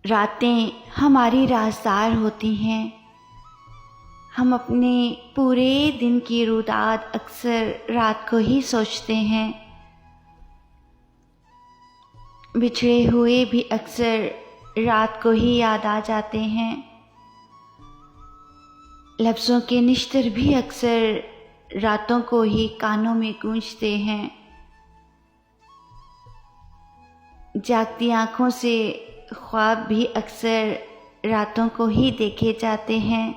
रातें हमारी राज़दार होती हैं। हम अपने पूरे दिन की रुदात अक्सर रात को ही सोचते हैं। बिछड़े हुए भी अक्सर रात को ही याद आ जाते हैं। लफ्ज़ों के निश्तर भी अक्सर रातों को ही कानों में गूंजते हैं। जागती आँखों से ख्वाब भी अक्सर रातों को ही देखे जाते हैं।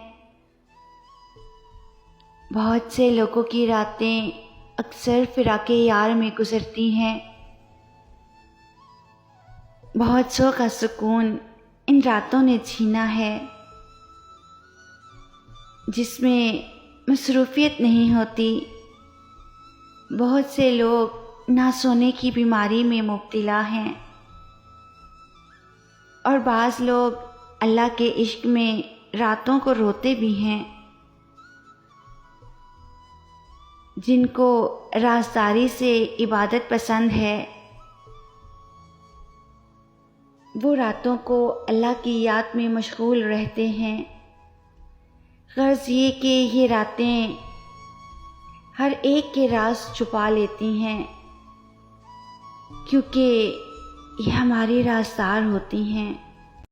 बहुत से लोगों की रातें अक्सर फिराके यार में गुजरती हैं। बहुत सौ का सुकून इन रातों ने छीना है, जिसमें मसरूफ़ियत नहीं होती। बहुत से लोग ना सोने की बीमारी में मुब्तला हैं और बाज़ लोग अल्लाह के इश्क में रातों को रोते भी हैं। जिनको राज़दारी से इबादत पसंद है, वो रातों को अल्लाह की याद में मशगूल रहते हैं। गर्ज़ ये कि ये रातें हर एक के राज छुपा लेती हैं, क्योंकि ये हमारी राज़दार होती हैं।